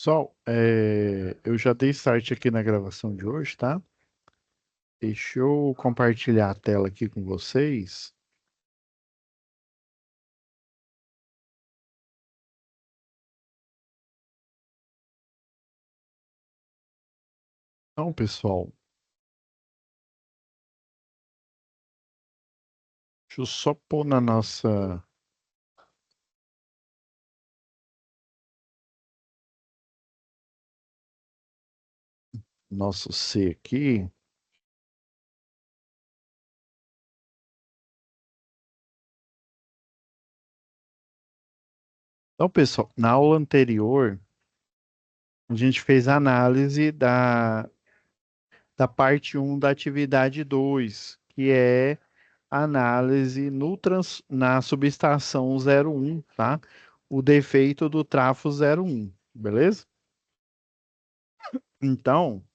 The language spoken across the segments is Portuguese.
Pessoal, eu já dei start aqui na gravação de hoje, tá? Deixa eu compartilhar a tela aqui com vocês. Então, pessoal, deixa eu só pôr na nosso C aqui. Então, pessoal, na aula anterior, a gente fez a análise da parte um da atividade 2, que é a análise na subestação 01, tá? O defeito do trafo 01, beleza? Então,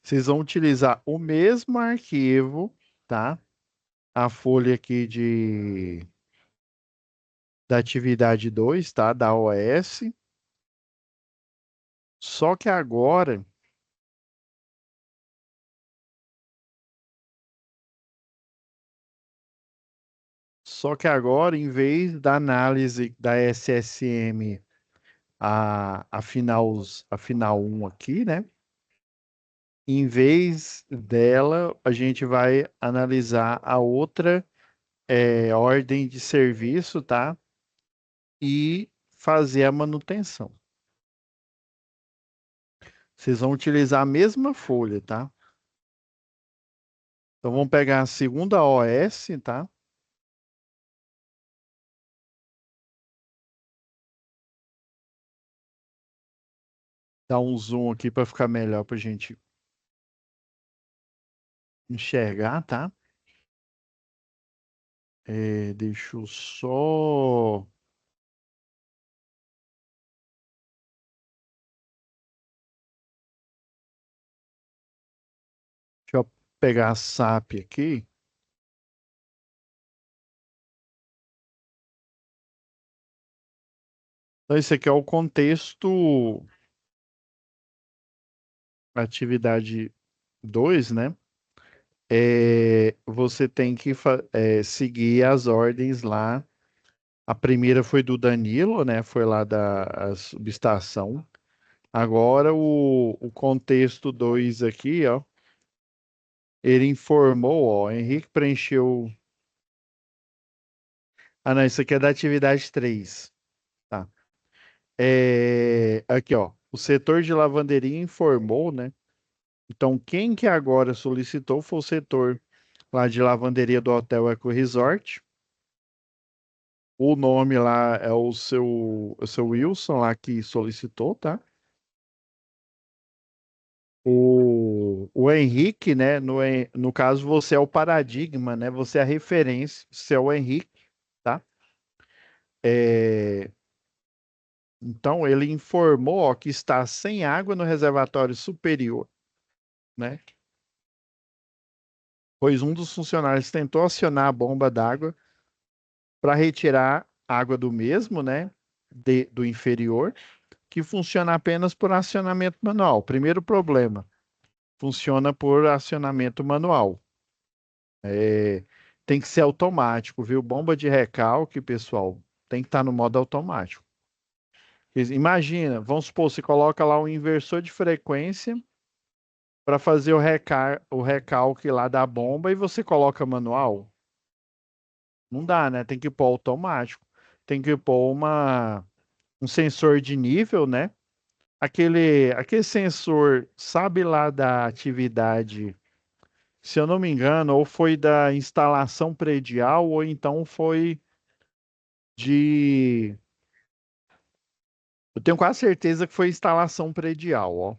vocês vão utilizar o mesmo arquivo, tá? A folha aqui da atividade 2, tá? Da OS. Só que agora, em vez da análise da SSM a final um aqui, né? Em vez dela, a gente vai analisar a outra ordem de serviço, tá? E fazer a manutenção. Vocês vão utilizar a mesma folha, tá? Então vamos pegar a segunda OS, tá? Dar um zoom aqui para ficar melhor para a gente enxergar, tá? Deixa eu só. Deixa eu pegar a SAP aqui. Então, esse aqui é o contexto atividade 2, né? Você tem que seguir as ordens lá. A primeira foi do Danilo, né? Foi lá da subestação. Agora o contexto 2 aqui, ó. Ele informou, ó, Henrique preencheu. Ah, não, isso aqui é da atividade 3, tá? Aqui, ó, o setor de lavanderia informou, né? Então, quem que agora solicitou foi o setor lá de lavanderia do Hotel Eco Resort. O nome lá é o seu Wilson lá que solicitou, tá? O Henrique, né? No caso, você é o paradigma, né? Você é a referência, você é o Henrique, tá? É, Então, ele informou, ó, que está sem água no reservatório superior, né? Pois um dos funcionários tentou acionar a bomba d'água para retirar água do mesmo, né? Do inferior, que funciona apenas por acionamento manual. Primeiro problema, funciona por acionamento manual. É, Tem que ser automático, viu? Bomba de recalque, pessoal, tem que estar no modo automático. Imagina, vamos supor, você coloca lá um inversor de frequência para fazer o recalque lá da bomba e você coloca manual? Não dá, né? Tem que pôr automático. Tem que pôr um sensor de nível, né? Aquele sensor, sabe lá da atividade, se eu não me engano, ou foi da instalação predial, ou então foi de. Eu tenho quase certeza que foi instalação predial, ó.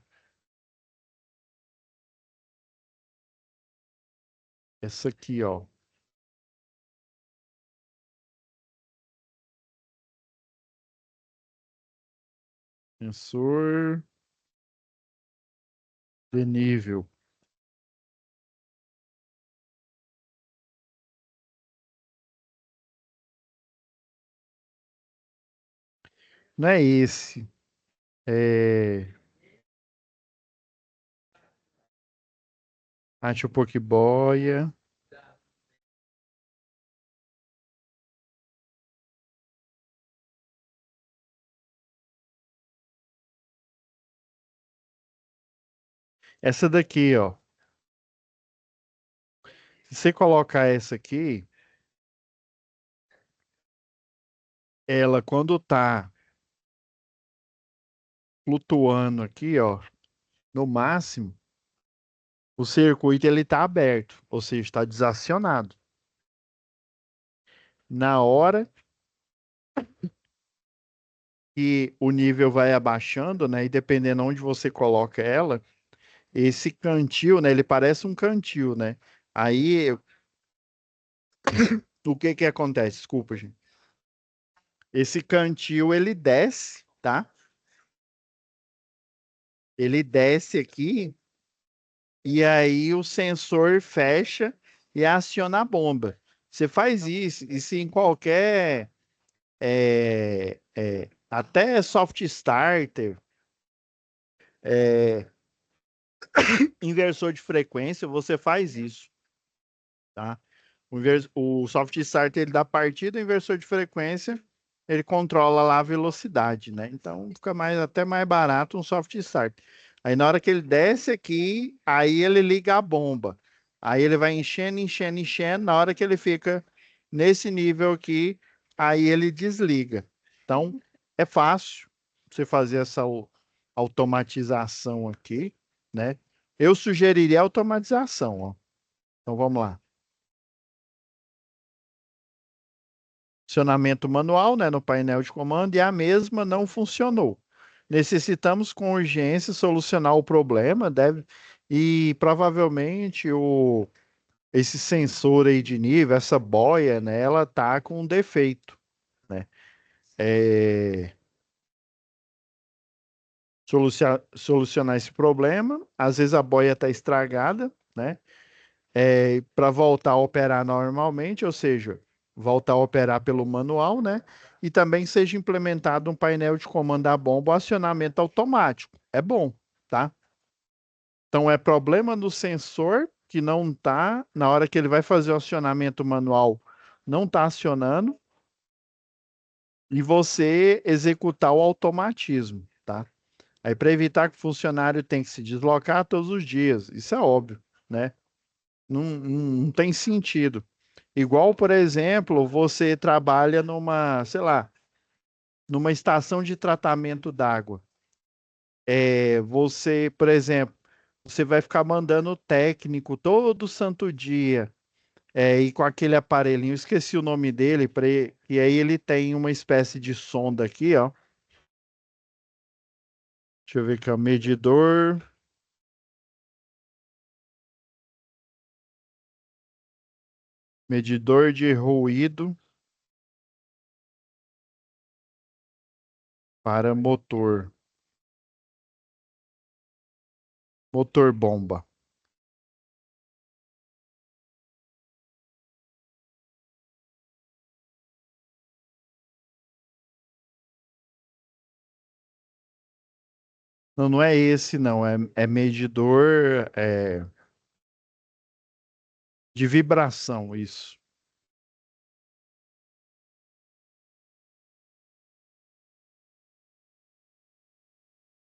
Essa aqui, ó. Sensor de nível. Não é esse. É... Acho um pouco boia. Essa daqui, ó. Se você colocar essa aqui, ela quando tá flutuando aqui, ó, no máximo, o circuito ele tá aberto, ou seja, está desacionado. Na hora que o nível vai abaixando, né, e dependendo onde você coloca ela, esse cantil, né, ele parece um cantil, né? Aí, o que que acontece? Desculpa, gente. Esse cantil ele desce, tá? Ele desce aqui e aí o sensor fecha e aciona a bomba. Você faz isso em qualquer, até soft starter, é, inversor de frequência, você faz isso, tá? O soft starter ele dá partida, o inversor de frequência ele controla lá a velocidade, né? Então fica até mais barato um soft starter. Aí na hora que ele desce aqui, aí ele liga a bomba. Aí ele vai enchendo, enchendo, enchendo. Na hora que ele fica nesse nível aqui, aí ele desliga. Então é fácil você fazer essa automatização aqui, né? Eu sugeriria automatização, ó. Então vamos lá. Funcionamento manual, né, no painel de comando e a mesma não funcionou. Necessitamos com urgência solucionar o problema, e provavelmente esse sensor aí de nível, essa boia, né, ela tá com um defeito, né? É, solucionar esse problema, às vezes a boia está estragada, né? Para voltar a operar normalmente, ou seja, voltar a operar pelo manual, né? E também seja implementado um painel de comando da bomba ou acionamento automático. É bom, tá? Então é problema do sensor que não tá, na hora que ele vai fazer o acionamento manual, não está acionando, e você executar o automatismo, tá? Aí para evitar que o funcionário tenha que se deslocar todos os dias, isso é óbvio, né? Não tem sentido. Igual, por exemplo, você trabalha numa, sei lá, numa estação de tratamento d'água. Você, por exemplo, você vai ficar mandando técnico todo santo dia, e com aquele aparelhinho, esqueci o nome dele, e aí ele tem uma espécie de sonda aqui, ó. Deixa eu ver aqui, ó, medidor de ruído para motor bomba. Não, não é esse, não. É medidor, de vibração, isso.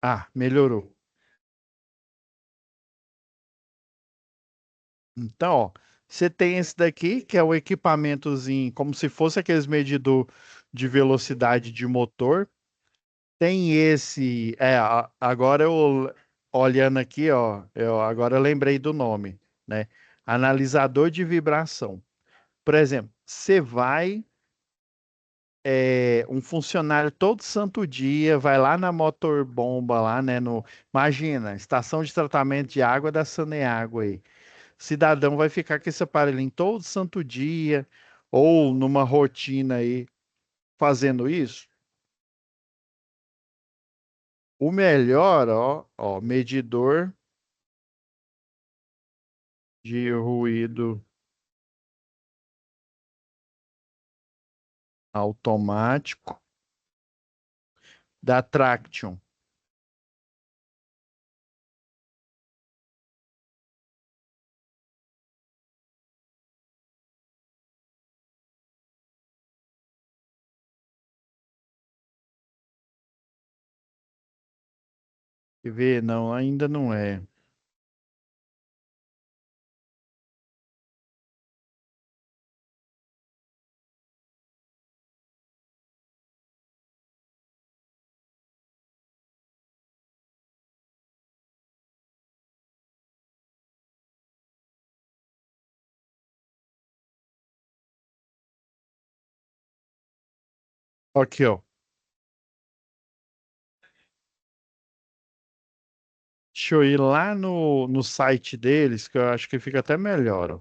Ah, melhorou. Então, ó, você tem esse daqui, que é o equipamentozinho, como se fosse aqueles medidor de velocidade de motor. Tem esse, agora eu olhando aqui, ó, eu agora eu lembrei do nome, né? Analisador de vibração. Por exemplo, você vai, um funcionário todo santo dia vai lá na motor bomba lá, né? Imagina, estação de tratamento de água da Saneágua aí. Cidadão vai ficar com esse aparelho todo santo dia ou numa rotina aí fazendo isso. O melhor, ó, medidor de ruído automático da Traction. Quer ver? Não, ainda não é. Aqui, ó. Deixa eu ir lá no site deles, que eu acho que fica até melhor, ó.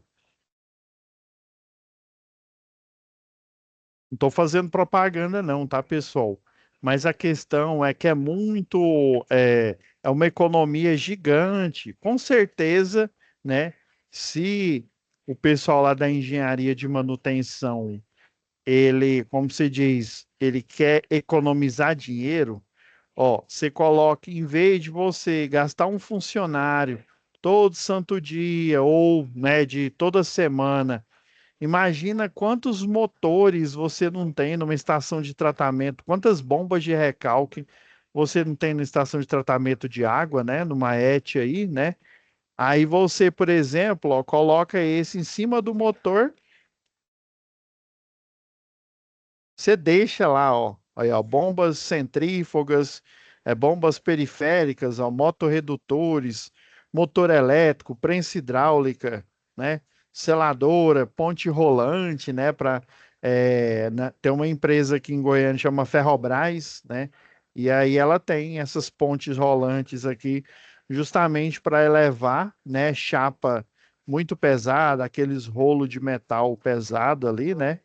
Não estou fazendo propaganda, não, tá, pessoal? Mas a questão é que é muito, é uma economia gigante. Com certeza, né? Se o pessoal lá da engenharia de manutenção, ele, como se diz, ele quer economizar dinheiro, ó, você coloca, em vez de você gastar um funcionário todo santo dia ou, né, de toda semana. Imagina quantos motores você não tem numa estação de tratamento, quantas bombas de recalque você não tem na estação de tratamento de água, né? Numa ET aí, né? Aí você, por exemplo, ó, coloca esse em cima do motor. Você deixa lá, ó, aí, ó, bombas centrífugas, bombas periféricas, ó, motorredutores, motor elétrico, prensa hidráulica, né? Seladora, ponte rolante, né? Tem uma empresa aqui em Goiânia chama Ferrobras, né? E aí ela tem essas pontes rolantes aqui justamente para elevar, né? Chapa muito pesada, aqueles rolos de metal pesado ali, né?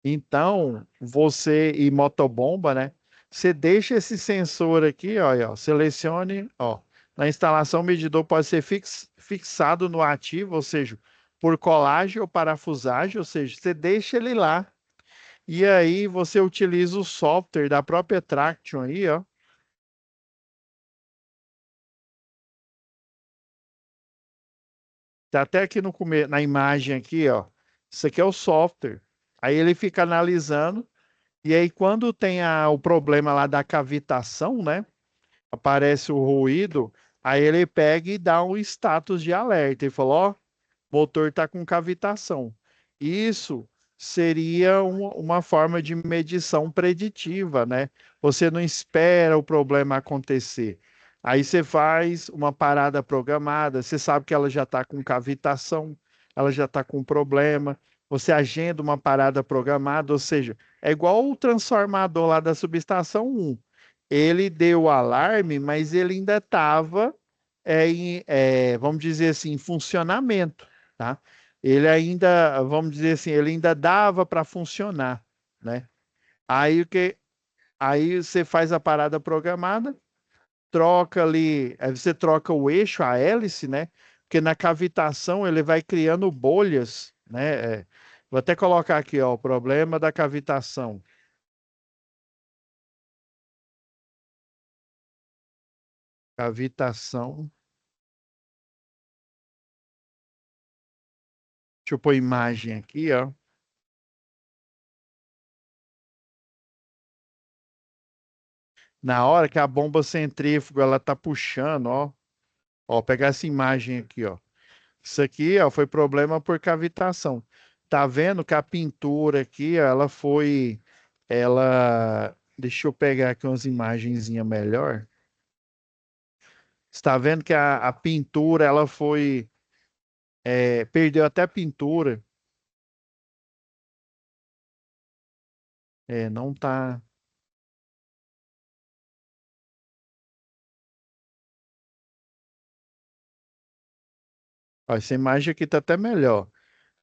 Então, você e motobomba, né? Você deixa esse sensor aqui, ó, selecione, ó. Na instalação, o medidor pode ser fixado no ativo, ou seja, por colagem ou parafusagem, ou seja, você deixa ele lá. E aí você utiliza o software da própria Traction aí, ó. Tá até aqui no na imagem aqui, ó. Isso aqui é o software. Aí ele fica analisando. E aí, quando tem o problema lá da cavitação, né? Aparece o ruído, aí ele pega e dá um status de alerta. Ele falou, ó, o motor está com cavitação. Isso seria uma forma de medição preditiva, né? Você não espera o problema acontecer. Aí você faz uma parada programada, você sabe que ela já está com cavitação, ela já está com problema. Você agenda uma parada programada, ou seja, é igual o transformador lá da subestação 1. Ele deu o alarme, mas ele ainda estava, vamos dizer assim, em funcionamento, tá? Ele ainda, vamos dizer assim, ele ainda dava para funcionar, né? Aí o que, aí você faz a parada programada, troca ali, aí você troca o eixo, a hélice, né? Porque na cavitação ele vai criando bolhas, né? Vou até colocar aqui, ó, o problema da cavitação. Cavitação. Deixa eu pôr imagem aqui, ó. Na hora que a bomba centrífuga ela tá puxando, ó. Ó, pegar essa imagem aqui, ó. Isso aqui, ó, foi problema por cavitação. Tá vendo que a pintura aqui, ó, deixa eu pegar aqui umas imagenzinha melhor. Está vendo que a pintura, ela perdeu até a pintura. Não tá. Ó, essa imagem aqui tá até melhor.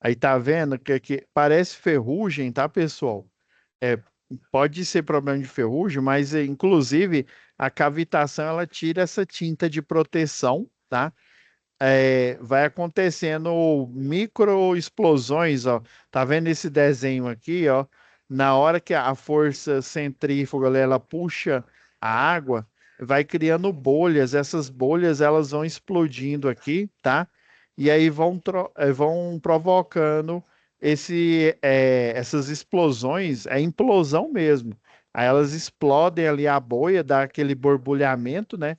Aí tá vendo que parece ferrugem, tá, pessoal? É, pode ser problema de ferrugem, mas inclusive a cavitação ela tira essa tinta de proteção, tá? Vai acontecendo micro explosões, ó. Tá vendo esse desenho aqui, ó? Na hora que a força centrífuga ela puxa a água, vai criando bolhas. Essas bolhas elas vão explodindo aqui, tá? E aí vão provocando essas explosões, é implosão mesmo. Aí elas explodem ali a boia, dá aquele borbulhamento, né?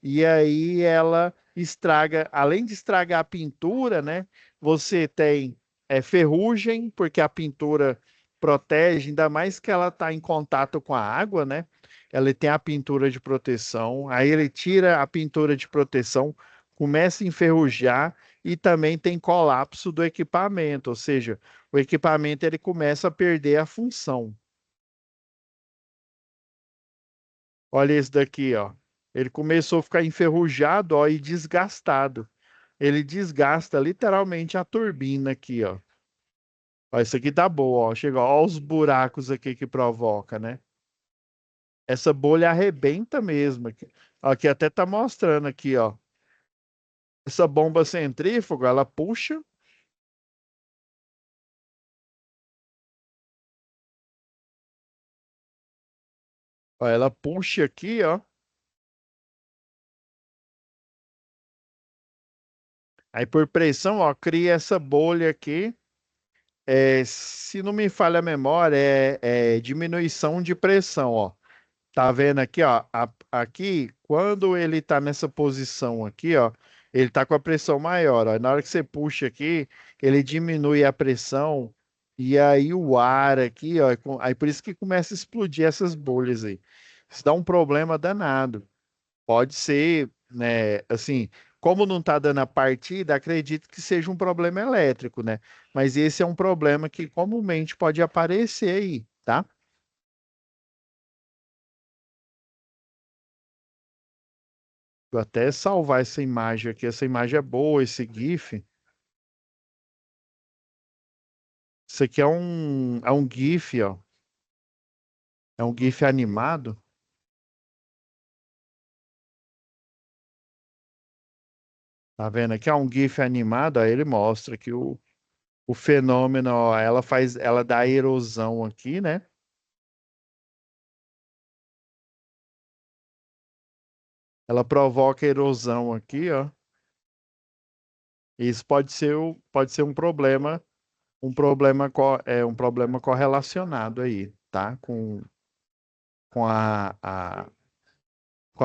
E aí ela estraga, além de estragar a pintura, né? Você tem ferrugem, porque a pintura protege, ainda mais que ela está em contato com a água, né? Ela tem a pintura de proteção, aí ele tira a pintura de proteção, começa a enferrujar e também tem colapso do equipamento, ou seja, o equipamento ele começa a perder a função. Olha esse daqui, ó. Ele começou a ficar enferrujado, ó, e desgastado. Ele desgasta literalmente a turbina aqui, ó. Ó, isso aqui tá boa, ó. Chega, ó, os buracos aqui que provoca, né? Essa bolha arrebenta mesmo. Aqui até tá mostrando aqui, ó. Essa bomba centrífuga, ela puxa, ó, ela puxa aqui, ó. Aí por pressão, ó, cria essa bolha aqui. Se não me falha a memória, é diminuição de pressão, ó. Tá vendo aqui, ó? Aqui, quando ele tá nessa posição aqui, ó, ele tá com a pressão maior, ó. Na hora que você puxa aqui, ele diminui a pressão e aí o ar aqui, ó, aí por isso que começa a explodir essas bolhas aí. Isso dá um problema danado. Pode ser, né, assim, como não tá dando a partida, acredito que seja um problema elétrico, né? Mas esse é um problema que comumente pode aparecer aí, tá? Vou até salvar essa imagem aqui. Essa imagem é boa, esse GIF. Isso aqui é um GIF, ó. É um GIF animado. Tá vendo aqui? É um GIF animado. Aí ele mostra que o fenômeno, ó, ela dá erosão aqui, né? Ela provoca erosão aqui, ó. Isso pode ser um problema correlacionado aí, tá? Com com a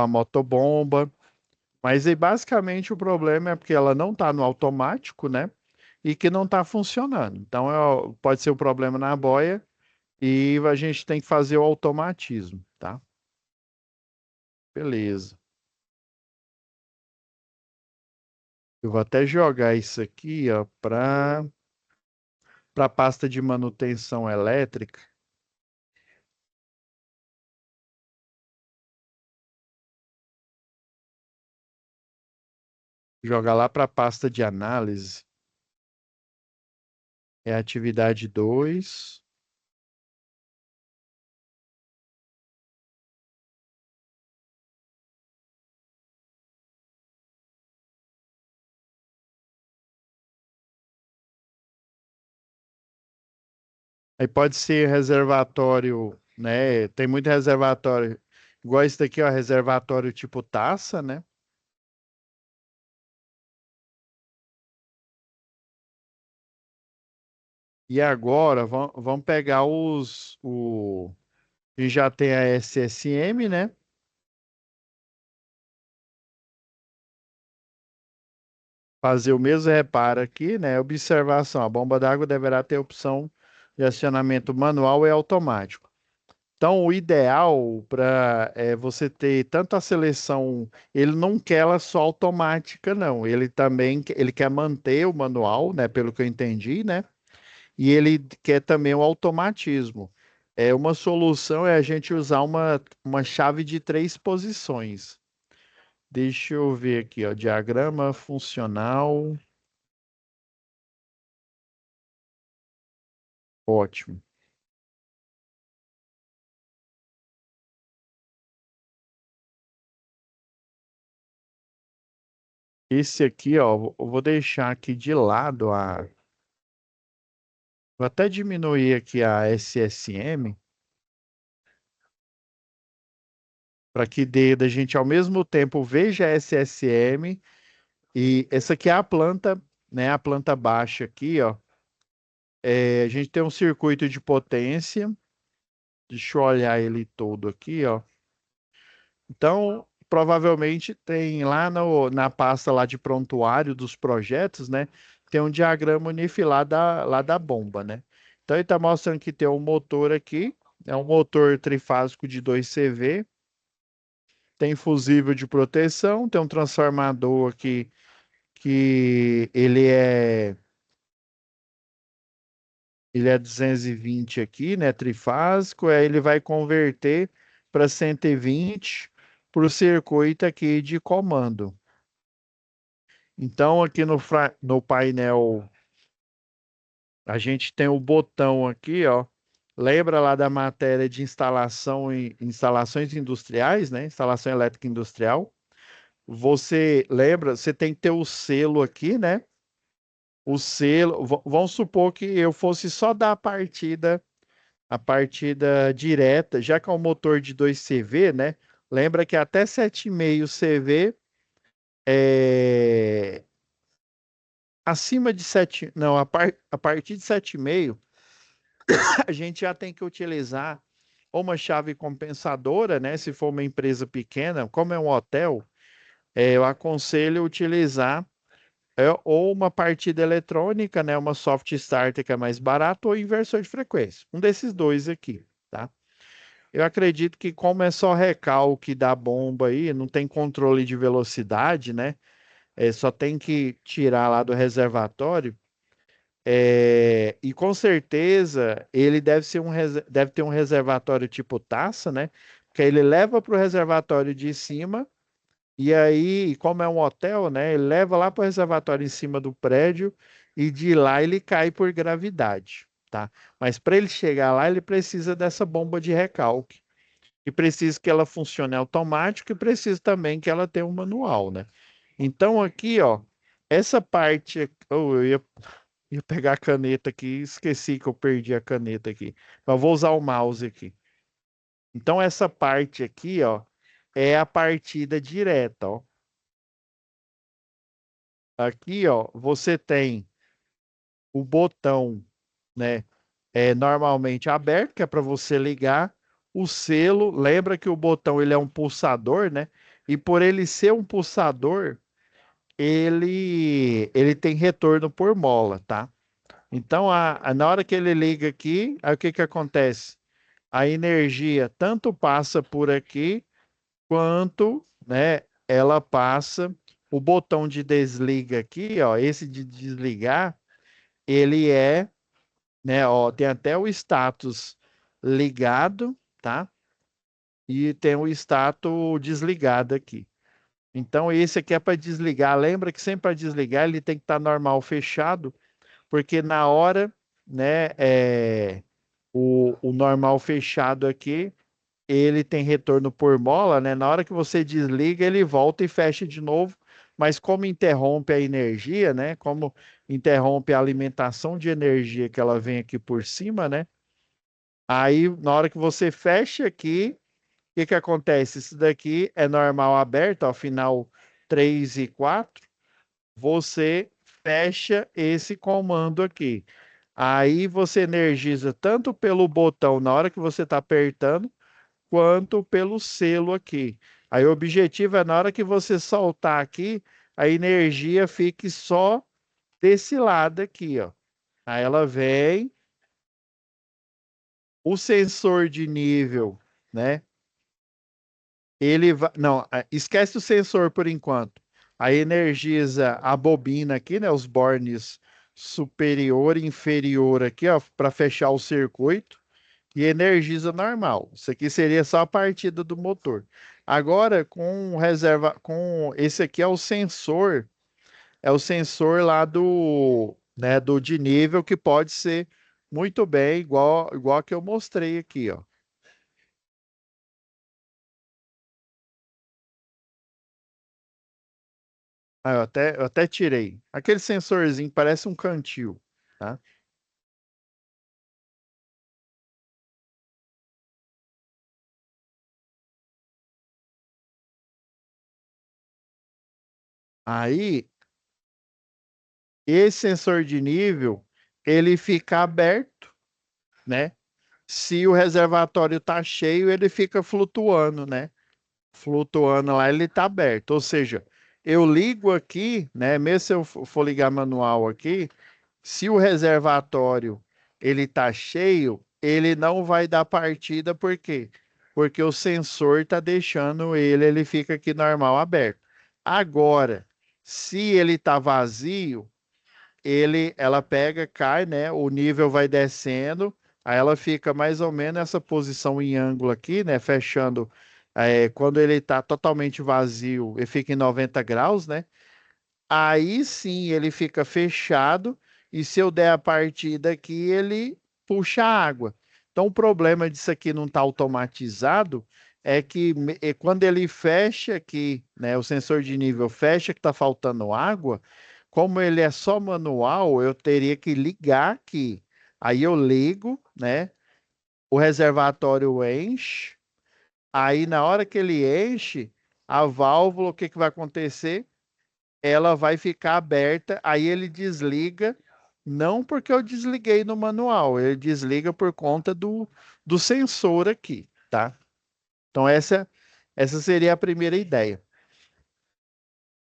motobomba. Mas aí basicamente o problema é porque ela não está no automático, né? E que não está funcionando. Então pode ser o problema na boia e a gente tem que fazer o automatismo, tá? Beleza. Eu vou até jogar isso aqui, ó, para pasta de manutenção elétrica. Jogar lá para a pasta de análise. É a atividade 2. Aí pode ser reservatório, né? Tem muito reservatório. Igual esse daqui, ó, reservatório tipo taça, né? E agora vamos pegar a gente já tem a SSM, né? Fazer o mesmo reparo aqui, né? Observação: a bomba d'água deverá ter opção de acionamento manual e automático. Então, o ideal para você ter tanto a seleção, ele não quer ela só automática, não. Ele também ele quer manter o manual, né? Pelo que eu entendi, né? E ele quer também o automatismo. Uma solução é a gente usar uma chave de 3 posições. Deixa eu ver aqui, ó, diagrama funcional. Ótimo. Esse aqui, ó, eu vou deixar aqui de lado vou até diminuir aqui a SSM. para que dê da gente ao mesmo tempo veja SSM e essa aqui é a planta, né? A planta baixa aqui, ó. A gente tem um circuito de potência. Deixa eu olhar ele todo aqui, ó. Então, provavelmente tem lá na pasta lá de prontuário dos projetos, né? Tem um diagrama UNIF lá da bomba, né? Então, ele está mostrando que tem um motor aqui, é um motor trifásico de 2 CV, tem fusível de proteção, tem um transformador aqui que ele é 220 aqui, né, trifásico, aí ele vai converter para 120 para o circuito aqui de comando. Então, aqui no painel, a gente tem o botão aqui, ó. Lembra lá da matéria de instalação e instalações industriais, né? Instalação elétrica industrial. Você lembra, você tem que ter o selo aqui, né? O selo, vamos supor que eu fosse só dar a partida direta, já que é um motor de 2 CV, né? Lembra que até 7,5 CV, é, acima de 7, não, a partir de 7,5, a gente já tem que utilizar ou uma chave compensadora, né? Se for uma empresa pequena, como é um hotel, eu aconselho utilizar ou uma partida eletrônica, né? Uma soft starter que é mais barato, ou inversor de frequência. Um desses dois aqui, tá? Eu acredito que como é só recalque da bomba aí, não tem controle de velocidade, né? Só tem que tirar lá do reservatório. E com certeza ele deve ter um reservatório tipo taça, né? Que aí ele leva para o reservatório de cima e aí, como é um hotel, né? Ele leva lá para o reservatório em cima do prédio e de lá ele cai por gravidade, tá? Mas para ele chegar lá, ele precisa dessa bomba de recalque e precisa que ela funcione automático e precisa também que ela tenha um manual, né? Então aqui, ó, essa parte, oh, ia pegar a caneta aqui, esqueci que eu perdi a caneta aqui. Mas vou usar o mouse aqui. Então essa parte aqui, ó, é a partida direta, ó. Aqui, ó, você tem o botão, né, normalmente aberto, que é para você ligar. O selo, lembra que o botão ele é um pulsador, né? E por ele ser um pulsador, ele tem retorno por mola, tá? Então, na hora que ele liga aqui, aí o que que acontece? A energia tanto passa por aqui, quanto, né, ela passa. O botão de desliga aqui, ó, esse de desligar, ele né, ó, tem até o status ligado, tá? E tem o status desligado aqui. Então, esse aqui é para desligar. Lembra que sempre para desligar ele tem que estar normal fechado, porque na hora, né, o normal fechado aqui, ele tem retorno por mola, né? Na hora que você desliga, ele volta e fecha de novo. Mas como interrompe a energia, né? Como interrompe a alimentação de energia que ela vem aqui por cima, né? Aí, na hora que você fecha aqui, o que que acontece? Isso daqui é normal aberto, ao final 3 e 4, você fecha esse comando aqui. Aí você energiza tanto pelo botão na hora que você está apertando, quanto pelo selo aqui. Aí o objetivo é na hora que você soltar aqui, a energia fique só desse lado aqui, ó. Aí ela vem, o sensor de nível, né? Ele vai, não, esquece o sensor por enquanto. Aí energiza a bobina aqui, né? Os bornes superior e inferior aqui, ó, para fechar o circuito. E energiza normal. Isso aqui seria só a partida do motor. Agora, com esse aqui é o sensor lá né, do de nível que pode ser muito bem igual que eu mostrei aqui, ó. Eu até tirei. Aquele sensorzinho parece um cantil, tá? Aí, esse sensor de nível, ele fica aberto, né? Se o reservatório está cheio, ele fica flutuando, né? Flutuando lá, ele está aberto. Ou seja, eu ligo aqui, né? Mesmo se eu for ligar manual aqui, se o reservatório ele está cheio, ele não vai dar partida, por quê? Porque o sensor está deixando ele fica aqui normal aberto. Agora, se ele está vazio, ela pega, cai, né? O nível vai descendo, aí ela fica mais ou menos nessa posição em ângulo aqui, né? Fechando, quando ele está totalmente vazio, ele fica em 90 graus, né? Aí sim ele fica fechado, e se eu der a partida aqui, ele puxa a água. Então o problema disso aqui não estar automatizado é que quando ele fecha aqui, né? O sensor de nível fecha que está faltando água. Como ele é só manual, eu teria que ligar aqui. Aí eu ligo, né? O reservatório enche. Aí na hora que ele enche, a válvula, o que que vai acontecer? Ela vai ficar aberta. Aí ele desliga, não porque eu desliguei no manual, ele desliga por conta do sensor aqui, tá? Então essa seria a primeira ideia.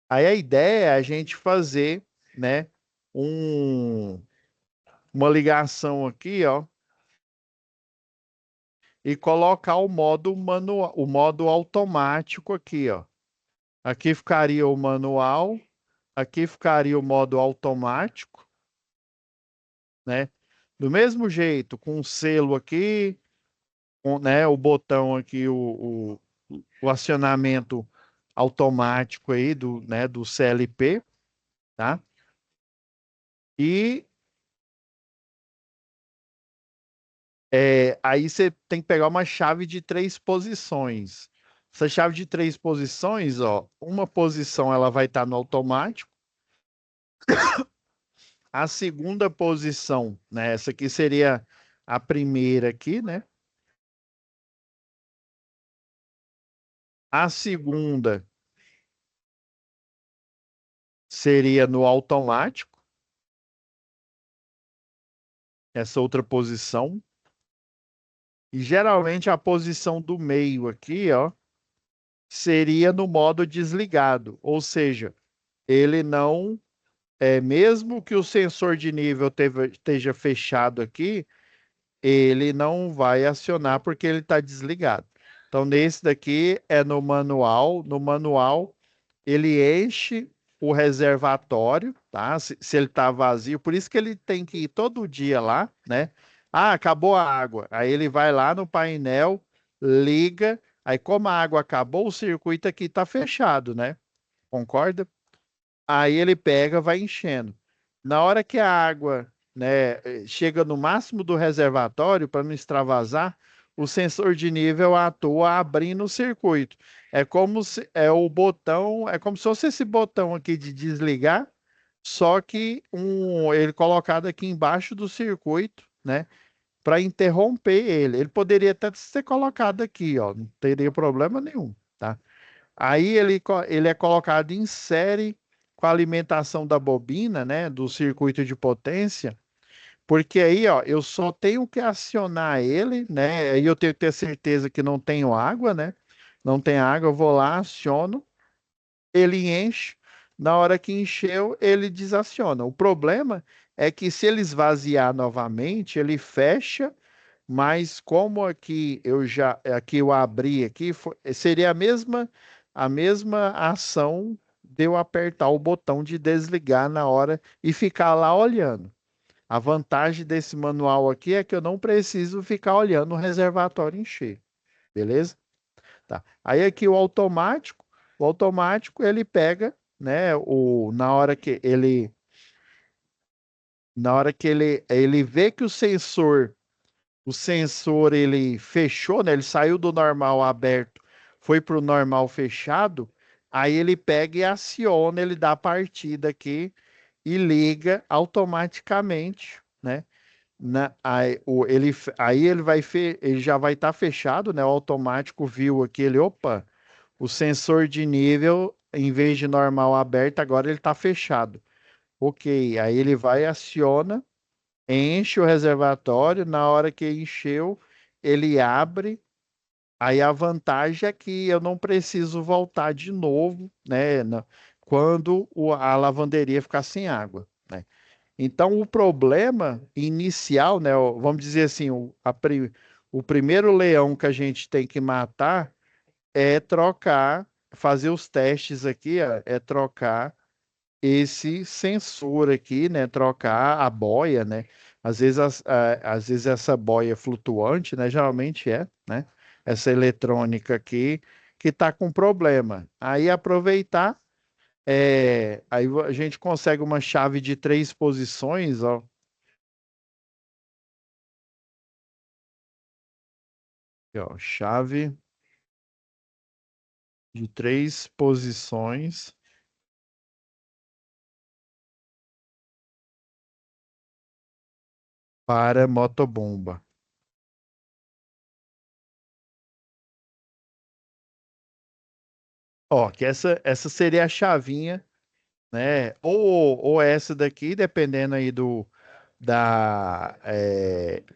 Aí a ideia é a gente fazer, né? Um uma ligação aqui, ó, e colocar o modo manual, o modo automático aqui, ó. Aqui ficaria o manual, aqui ficaria o modo automático, né? Do mesmo jeito, com o selo aqui, com, né, o botão aqui, o acionamento automático aí né, do CLP, tá? E aí você tem que pegar uma chave de 3 posições. Essa chave de 3 posições, ó, uma posição ela vai estar no automático, a segunda posição, né? Essa aqui seria a primeira aqui, né? A segunda seria no automático, essa outra posição. E geralmente a posição do meio aqui, ó, seria no modo desligado, ou seja, ele não mesmo que o sensor de nível esteja fechado aqui, ele não vai acionar porque ele está desligado. Então, nesse daqui é no manual. No manual, ele enche o reservatório, tá? Se ele está vazio, por isso que ele tem que ir todo dia lá, né? Ah, acabou a água. Aí ele vai lá no painel, liga. Aí, como a água acabou, o circuito aqui está fechado, né? Concorda? Aí ele pega, vai enchendo. Na hora que a água, né, chega no máximo do reservatório para não extravasar, o sensor de nível atua abrindo o circuito. É como se é o botão, é como se fosse esse botão aqui de desligar, só que ele colocado aqui embaixo do circuito, né, para interromper ele. Ele poderia até ser colocado aqui, ó, não teria problema nenhum, tá? Aí ele é colocado em série com a alimentação da bobina, né, do circuito de potência, porque aí, ó, eu só tenho que acionar ele, né, aí eu tenho que ter certeza que não tenho água, né, não tem água, eu vou lá, aciono, ele enche, na hora que encheu, ele desaciona. O problema é que se ele esvaziar novamente, ele fecha, mas como aqui eu abri aqui, seria a mesma ação de eu apertar o botão de desligar na hora e ficar lá olhando. A vantagem desse manual aqui é que eu não preciso ficar olhando o reservatório encher, beleza? Tá. Aí aqui o automático ele pega, né, na hora que ele vê que o sensor ele fechou, né? Ele saiu do normal aberto, foi para o normal fechado. Aí ele pega e aciona, ele dá a partida aqui e liga automaticamente, né? Ele já vai estar fechado, né? O automático viu aquele, opa, o sensor de nível em vez de normal aberto, agora ele está fechado. Ok, aí ele vai, aciona, enche o reservatório, na hora que encheu, ele abre. Aí a vantagem é que eu não preciso voltar de novo, né, quando a lavanderia ficar sem água, né? Então o problema inicial, né, vamos dizer assim, o primeiro leão que a gente tem que matar é trocar, fazer os testes aqui, ó, é trocar esse sensor aqui, né? Trocar a boia, né? Às vezes essa boia flutuante, né? Geralmente é, né? Essa eletrônica aqui que está com problema. Aí aproveitar, aí a gente consegue uma chave de 3 posições, ó. Aqui, ó, chave de 3 posições para motobomba. Ó, que essa seria a chavinha, né? Ou essa daqui, dependendo aí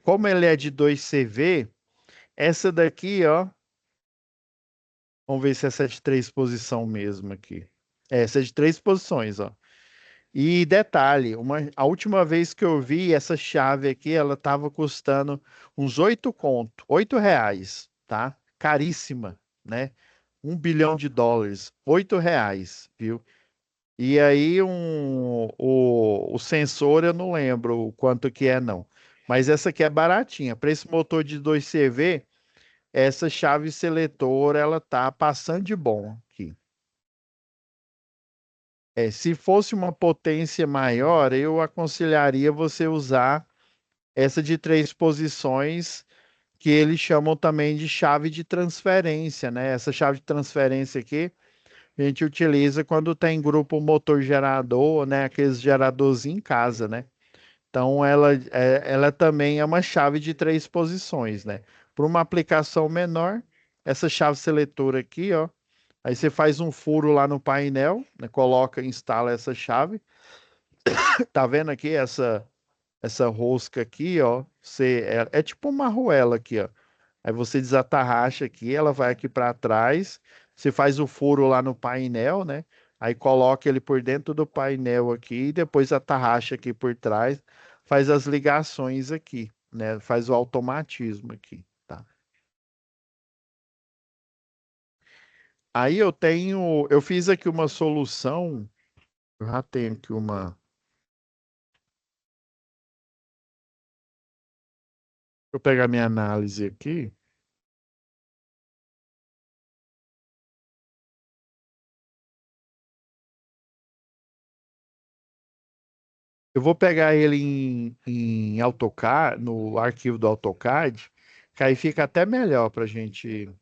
como ele é de 2 CV, essa daqui, ó, vamos ver se essa é de 3 posição mesmo aqui. Essa é de 3 posições, ó. E detalhe, a última vez que eu vi essa chave aqui, ela tava custando uns 8 conto, R$ 8, tá? Caríssima, né? US$ 1 bilhão, R$ 8, viu? E aí o sensor eu não lembro o quanto que é não. Mas essa aqui é baratinha. Para esse motor de 2 CV, essa chave seletora ela tá passando de bom aqui. Se fosse uma potência maior, eu aconselharia você usar essa de 3 posições, que eles chamam também de chave de transferência, né? Essa chave de transferência aqui a gente utiliza quando tem grupo motor gerador, né? Aqueles geradorzinhos em casa, né? Então, ela também é uma chave de 3 posições, né? Para uma aplicação menor, essa chave seletora aqui, ó. Aí você faz um furo lá no painel, né? Coloca, instala essa chave. Tá vendo aqui essa rosca aqui, ó? É tipo uma arruela aqui, ó. Aí você desatarracha aqui, ela vai aqui para trás. Você faz o furo lá no painel, né? Aí coloca ele por dentro do painel aqui e depois atarracha aqui por trás. Faz as ligações aqui, né? Faz o automatismo aqui, tá? Aí eu fiz aqui uma solução. Eu já tenho aqui uma. Deixa eu pegar minha análise aqui. Eu vou pegar ele em AutoCAD, no arquivo do AutoCAD, que aí fica até melhor para a gente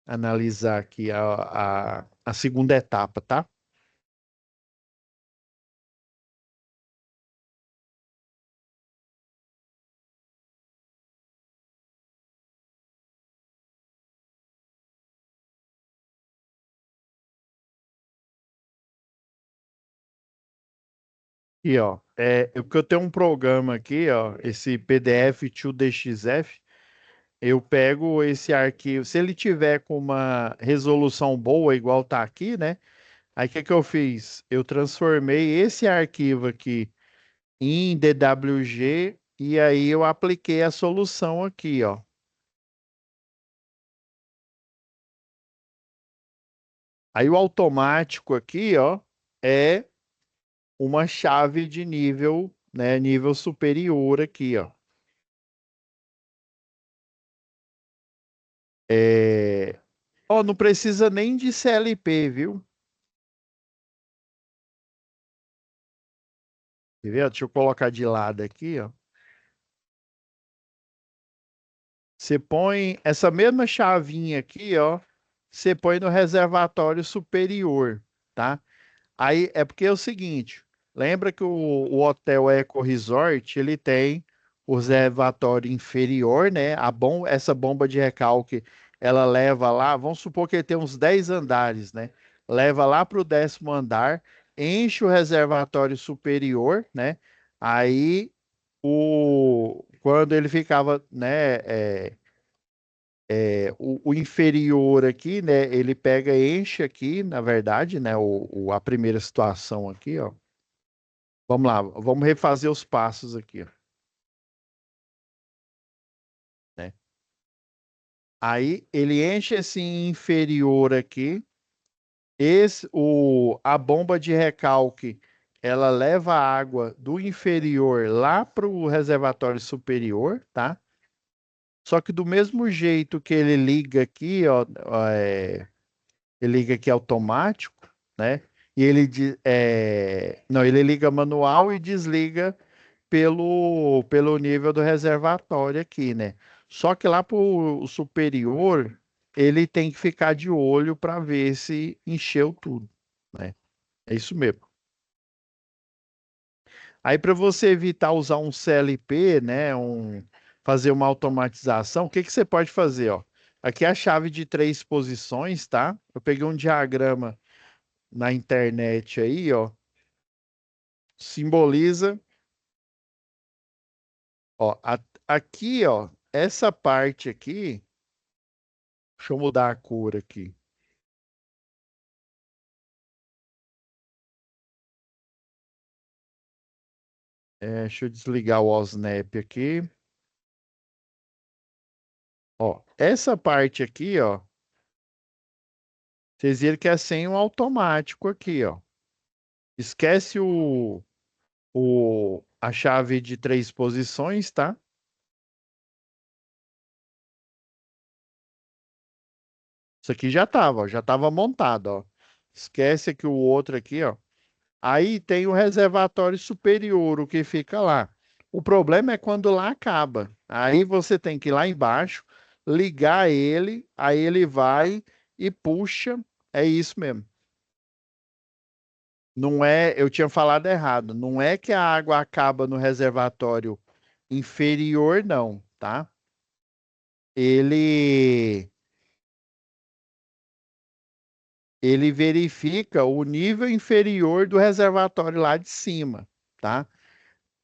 analisar aqui a segunda etapa, tá? E ó, porque eu tenho um programa aqui, ó, esse PDF 2DXF, eu pego esse arquivo, se ele tiver com uma resolução boa, igual tá aqui, né? Aí o que que eu fiz? Eu transformei esse arquivo aqui em DWG e aí eu apliquei a solução aqui, ó. Aí o automático aqui, ó, é uma chave de nível, né, nível superior aqui, ó. É... Ó, não precisa nem de CLP, viu? Quer ver? Deixa eu colocar de lado aqui, ó. Você põe essa mesma chavinha aqui, ó. Você põe no reservatório superior, tá? Aí é porque é o seguinte, lembra que o hotel Eco Resort, ele tem o reservatório inferior, né? Essa bomba de recalque, ela leva lá, vamos supor que ele tem uns 10 andares, né? Leva lá para o 10º andar, enche o reservatório superior, né? Aí, quando ele ficava, né, o inferior aqui, né, ele pega, enche aqui, na verdade, né, a primeira situação aqui, ó. Vamos lá, vamos refazer os passos aqui, ó, né? Aí ele enche esse inferior aqui. A bomba de recalque, ela leva a água do inferior lá para o reservatório superior, tá? Só que do mesmo jeito que ele liga aqui, ó, ele liga aqui automático, né? E não, ele liga manual e desliga pelo nível do reservatório aqui, né? Só que lá para o superior, ele tem que ficar de olho para ver se encheu tudo, né? É isso mesmo. Aí, para você evitar usar um CLP, né, fazer uma automatização, o que que você pode fazer, ó? Aqui é a chave de 3 posições, tá? Eu peguei um diagrama na internet aí, ó. Simboliza, ó, aqui, ó, essa parte aqui, deixa eu mudar a cor aqui. Deixa eu desligar o OSNAP aqui. Ó, essa parte aqui, ó, vocês viram que é sem o automático aqui, ó. Esquece a chave de 3 posições, tá? Isso aqui já estava montado, ó. Esquece que o outro aqui, ó. Aí tem o reservatório superior, o que fica lá. O problema é quando lá acaba. Aí você tem que ir lá embaixo, ligar ele, aí ele vai e puxa. É isso mesmo. Não é, eu tinha falado errado. Não é que a água acaba no reservatório inferior, não, tá? Ele ele verifica o nível inferior do reservatório lá de cima, tá?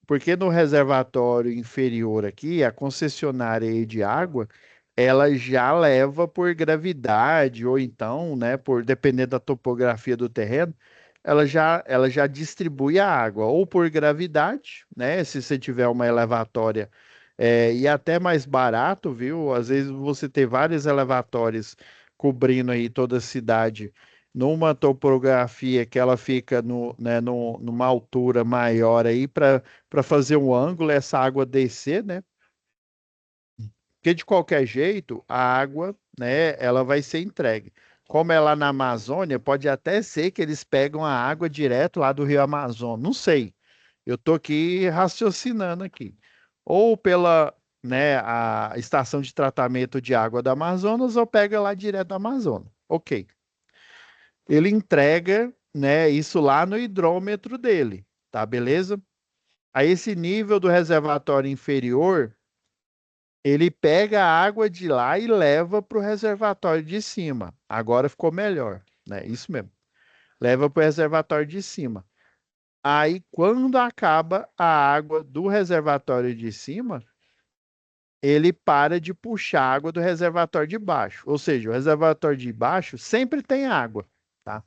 Porque no reservatório inferior aqui, a concessionária aí de água, ela já leva por gravidade, ou então, né, por dependendo da topografia do terreno, ela já distribui a água, ou por gravidade, né, se você tiver uma elevatória, e até mais barato, viu? Às vezes você tem várias elevatórias cobrindo aí toda a cidade numa topografia que ela fica né, numa altura maior aí para fazer um ângulo, essa água descer, né? Porque de qualquer jeito, a água, né, ela vai ser entregue. Como é lá na Amazônia, pode até ser que eles pegam a água direto lá do Rio Amazonas. Não sei. Eu tô aqui raciocinando aqui. Ou pela, né, a estação de tratamento de água do Amazonas, ou pega lá direto do Amazonas. Ok. Ele entrega, né, isso lá no hidrômetro dele, tá? Beleza? A esse nível do reservatório inferior, ele pega a água de lá e leva para o reservatório de cima. Agora ficou melhor, né? Isso mesmo. Leva para o reservatório de cima. Aí, quando acaba a água do reservatório de cima, ele para de puxar a água do reservatório de baixo. Ou seja, o reservatório de baixo sempre tem água, tá?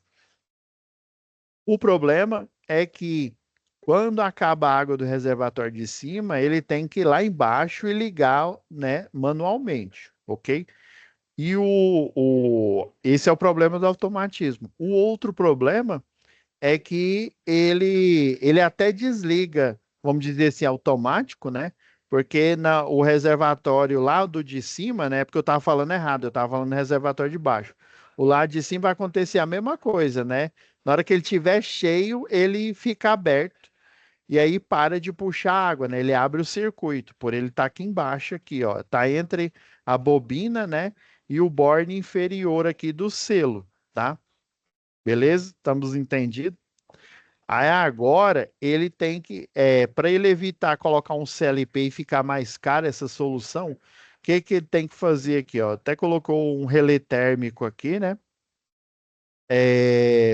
O problema é que quando acaba a água do reservatório de cima, ele tem que ir lá embaixo e ligar, né, manualmente, ok? E esse é o problema do automatismo. O outro problema é que ele até desliga, vamos dizer assim, automático, né? Porque o reservatório lá do de cima, né? Porque eu estava falando errado, eu estava falando reservatório de baixo. O lado de cima vai acontecer a mesma coisa, né? Na hora que ele estiver cheio, ele fica aberto e aí para de puxar água, né? Ele abre o circuito, por ele estar aqui embaixo, aqui, ó. Tá entre a bobina, né? E o borne inferior aqui do selo, tá? Beleza? Estamos entendidos? Aí agora ele tem que, para ele evitar colocar um CLP e ficar mais caro essa solução, que ele tem que fazer aqui, ó? Até colocou um relé térmico aqui, né?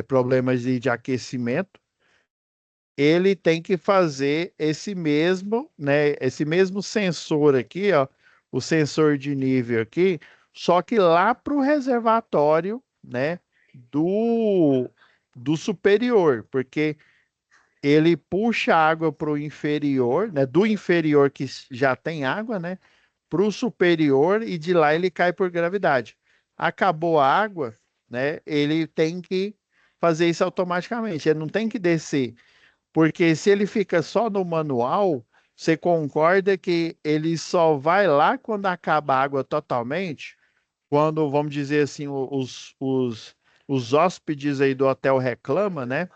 Problemas de aquecimento. Ele tem que fazer esse mesmo, né? Esse mesmo sensor aqui, ó, o sensor de nível aqui, só que lá para o reservatório, né? Do, do superior, porque ele puxa água para o inferior, né? Do inferior que já tem água, né? Para o superior e de lá ele cai por gravidade. Acabou a água, né? Ele tem que fazer isso automaticamente. Ele não tem que descer, porque se ele fica só no manual, você concorda que ele só vai lá quando acaba a água totalmente? Quando, vamos dizer assim, os hóspedes aí do hotel reclamam, né?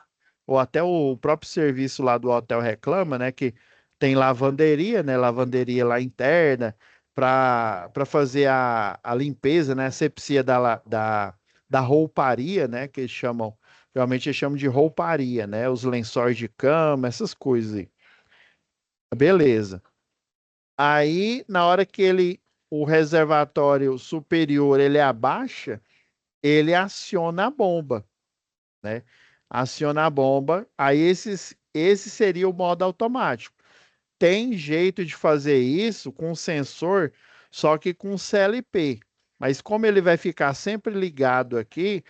Ou até o próprio serviço lá do hotel reclama, né? Que tem lavanderia, né? Lavanderia lá interna, para fazer a limpeza, né? Asepsia da rouparia, né? Que eles chamam, realmente eles chamam de rouparia, né? Os lençóis de cama, essas coisas aí. Beleza. Aí, na hora que o reservatório superior, ele abaixa, ele aciona a bomba, né? Aciona a bomba, aí esse seria o modo automático. Tem jeito de fazer isso com sensor, só que com CLP. Mas como ele vai ficar sempre ligado aqui,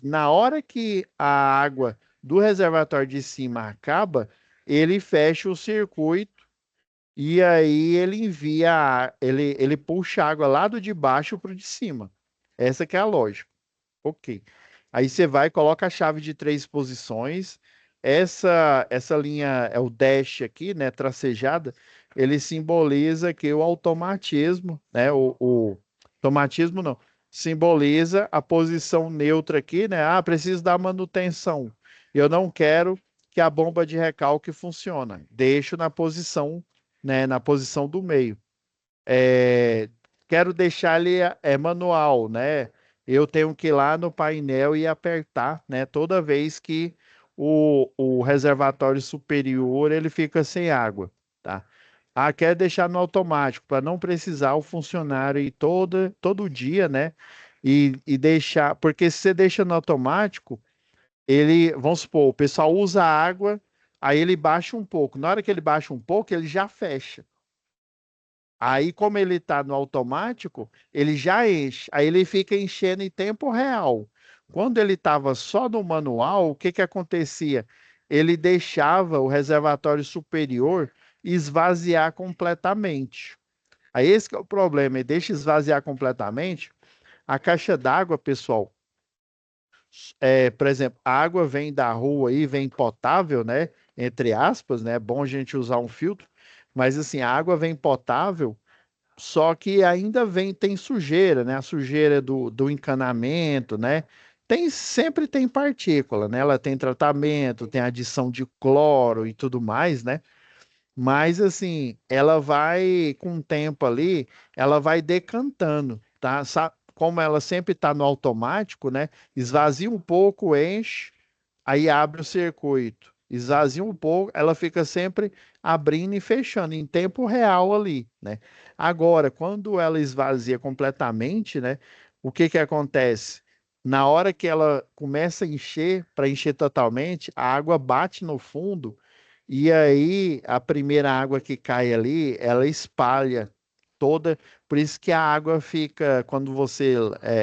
na hora que a água do reservatório de cima acaba, ele fecha o circuito e aí ele ele puxa a água lá do de baixo para o de cima. Essa que é a lógica. Ok. Aí você vai, coloca a chave de 3 posições. Essa linha é o dash aqui, né, tracejada. Ele simboliza que o automatismo, né, o automatismo não, simboliza a posição neutra aqui, né? Ah, preciso dar manutenção. Eu não quero que a bomba de recalque funcione. Deixo na posição, né, na posição do meio. É, quero deixar ele manual, né? Eu tenho que ir lá no painel e apertar, né? Toda vez que o reservatório superior ele fica sem água, tá? Ah, quer deixar no automático para não precisar o funcionário ir todo dia, né? E deixar, porque se você deixa no automático, vamos supor, o pessoal usa a água, aí ele baixa um pouco. Na hora que ele baixa um pouco, ele já fecha. Aí, como ele está no automático, ele já enche. Aí ele fica enchendo em tempo real. Quando ele estava só no manual, o que que acontecia? Ele deixava o reservatório superior esvaziar completamente. Aí esse que é o problema, ele deixa esvaziar completamente. A caixa d'água, pessoal, por exemplo, a água vem da rua e vem potável, né? Entre aspas, né? É bom a gente usar um filtro, mas assim, a água vem potável. Só que ainda tem sujeira, né? A sujeira do encanamento, né? Sempre tem partícula, né? Ela tem tratamento, tem adição de cloro e tudo mais, né? Mas assim, ela vai com o tempo ali, ela vai decantando, tá? Como ela sempre está no automático, né? Esvazia um pouco, enche, aí abre o circuito. Esvazia um pouco, ela fica sempre abrindo e fechando em tempo real ali, né? Agora, quando ela esvazia completamente, né? O que que acontece? Na hora que ela começa a encher, para encher totalmente, a água bate no fundo e aí a primeira água que cai ali, ela espalha toda, por isso que a água fica, quando você,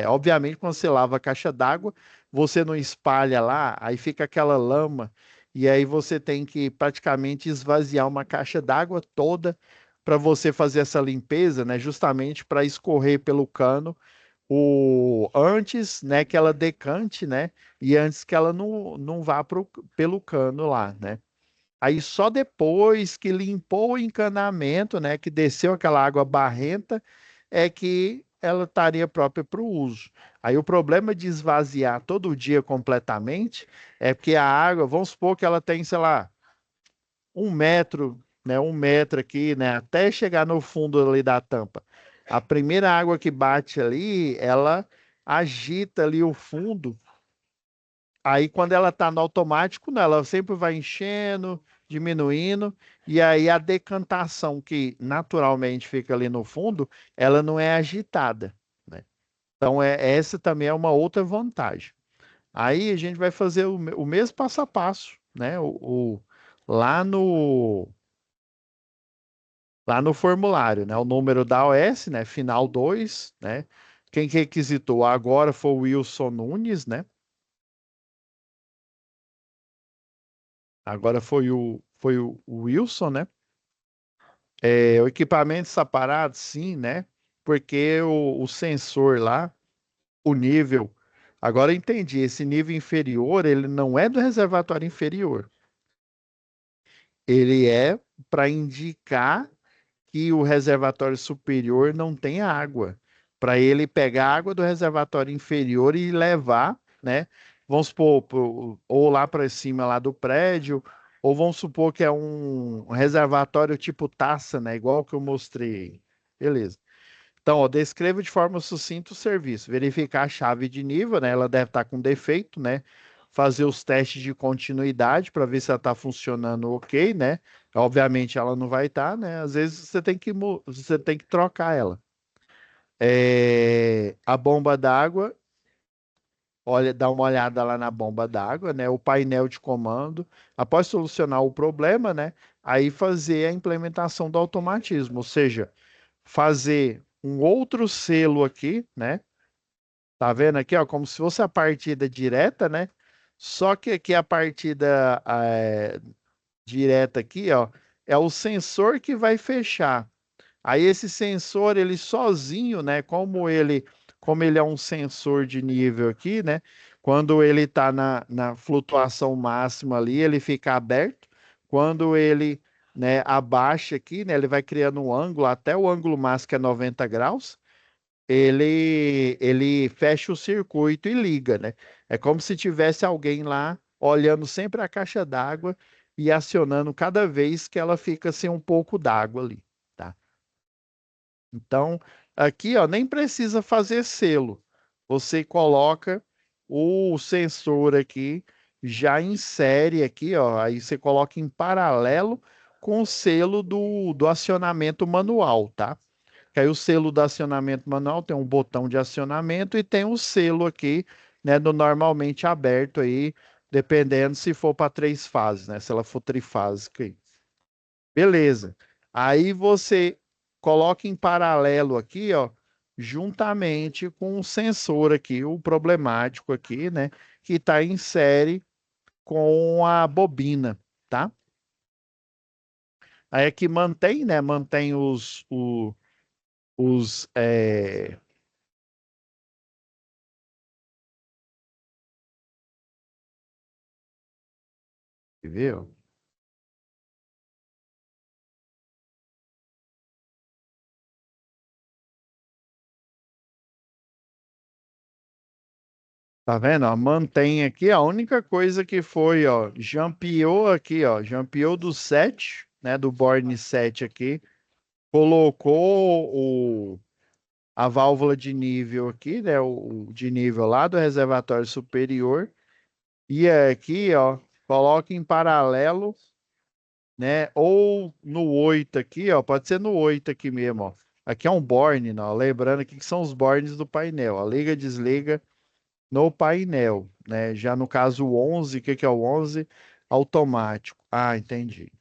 obviamente, quando você lava a caixa d'água, você não espalha lá, aí fica aquela lama, e aí você tem que praticamente esvaziar uma caixa d'água toda para você fazer essa limpeza, né? Justamente para escorrer pelo cano antes, né, que ela decante, né? E antes que ela não vá pelo cano lá, né? Aí só depois que limpou o encanamento, né, que desceu aquela água barrenta, é que ela estaria própria para o uso. Aí o problema de esvaziar todo dia completamente é porque a água, vamos supor que ela tem, sei lá, 1 metro, né, 1 metro aqui, né, até chegar no fundo ali da tampa. A primeira água que bate ali, ela agita ali o fundo. Aí, quando ela tá no automático, não, ela sempre vai enchendo, diminuindo, e aí a decantação que naturalmente fica ali no fundo, ela não é agitada, né? Então, essa também é uma outra vantagem. Aí a gente vai fazer o mesmo passo a passo, né? Lá no, lá no formulário, né? O número da OS, né? Final 2, né? Quem que requisitou agora foi o Wilson Nunes, né? Agora foi o Wilson, né? O equipamento separado, sim, né? Porque o sensor lá, o nível. Agora eu entendi, esse nível inferior, ele não é do reservatório inferior. Ele é para indicar que o reservatório superior não tem água, para ele pegar a água do reservatório inferior e levar, né? Vamos supor, ou lá para cima lá do prédio, ou vamos supor que é um reservatório tipo taça, né? Igual que eu mostrei. Beleza. Então, ó, descreva de forma sucinta o serviço. Verificar a chave de nível, né? Ela deve estar com defeito, né? Fazer os testes de continuidade para ver se ela está funcionando ok, né? Obviamente ela não vai estar, né? Às vezes você tem que trocar ela. A bomba d'água, olha, dá uma olhada lá na bomba d'água, né? O painel de comando. Após solucionar o problema, né? Aí fazer a implementação do automatismo, ou seja, fazer um outro selo aqui, né? Tá vendo aqui, ó, como se fosse a partida direta, né? Só que aqui a partida direta aqui, ó, é o sensor que vai fechar. Aí esse sensor, ele sozinho, né? Como ele é um sensor de nível aqui, né? Quando ele está na flutuação máxima ali, ele fica aberto. Quando ele, né, abaixa aqui, né? Ele vai criando um ângulo, até o ângulo máximo que é 90 graus. Ele fecha o circuito e liga, né? É como se tivesse alguém lá olhando sempre a caixa d'água e acionando cada vez que ela fica sem um pouco d'água ali, tá? Então, aqui, ó, nem precisa fazer selo. Você coloca o sensor aqui, já insere aqui, ó, aí você coloca em paralelo com o selo do acionamento manual, tá? Que aí o selo do acionamento manual tem um botão de acionamento e tem o selo aqui, né, do normalmente aberto aí, dependendo se for para 3 fases, né? Se ela for trifásica aí. Beleza. Aí você coloca em paralelo aqui, ó, juntamente com o sensor aqui, o problemático aqui, né, que está em série com a bobina, tá? Aí aqui mantém, né, mantém os viu? Tá vendo? Ó? Mantém aqui. A única coisa que foi, ó, jampeou aqui, ó, jampeou do 7, né, do Born 7 aqui, colocou a válvula de nível aqui, né, o de nível lá do reservatório superior, e aqui, ó, coloca em paralelo, né, ou no 8 aqui, ó, pode ser no 8 aqui mesmo, ó. Aqui é um Born, ó, lembrando aqui que são os Borns do painel, ó, liga, desliga no painel, né? Já no caso o 11, o que que é o 11? Automático. Ah, entendi.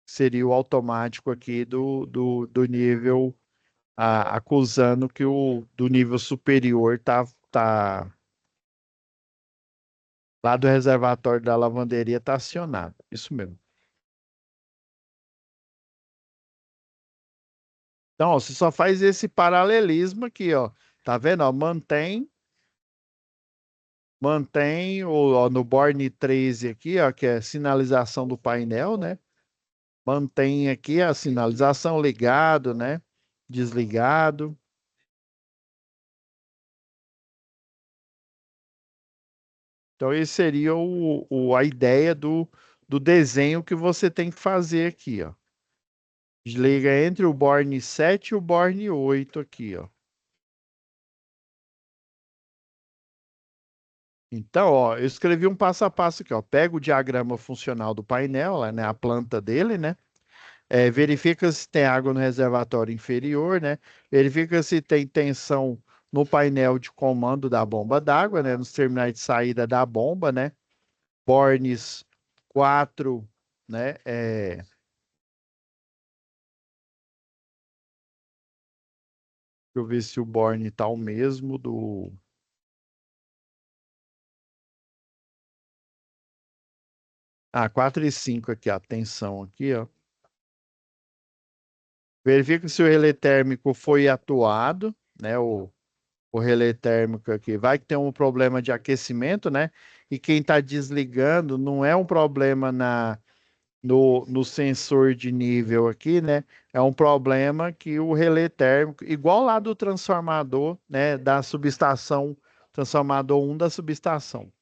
Seria o automático aqui do nível, acusando que o do nível superior tá lá do reservatório da lavanderia tá acionado. Isso mesmo. Então, ó, você só faz esse paralelismo aqui, ó. Tá vendo? Ó, mantém ó, no Born 13 aqui, ó, que é sinalização do painel, né? Mantém aqui a sinalização ligado, né? Desligado. Então, esse seria a ideia do desenho que você tem que fazer aqui, ó. Desliga entre o Born 7 e o Born 8 aqui, ó. Então, ó, eu escrevi um passo a passo aqui, ó. Pega o diagrama funcional do painel, lá, né, a planta dele, né? Verifica se tem água no reservatório inferior, né? Verifica se tem tensão no painel de comando da bomba d'água, né? Nos terminais de saída da bomba, né? Bornes 4, né? Deixa eu ver se o Borne tá o mesmo do. Ah, 4 e 5 aqui, a tensão aqui, ó. Verifica se o relé térmico foi atuado, né? O relé térmico aqui. Vai que tem um problema de aquecimento, né? E quem está desligando não é um problema no sensor de nível aqui, né? É um problema que o relé térmico, igual lá do transformador, né? Da subestação, transformador um da subestação.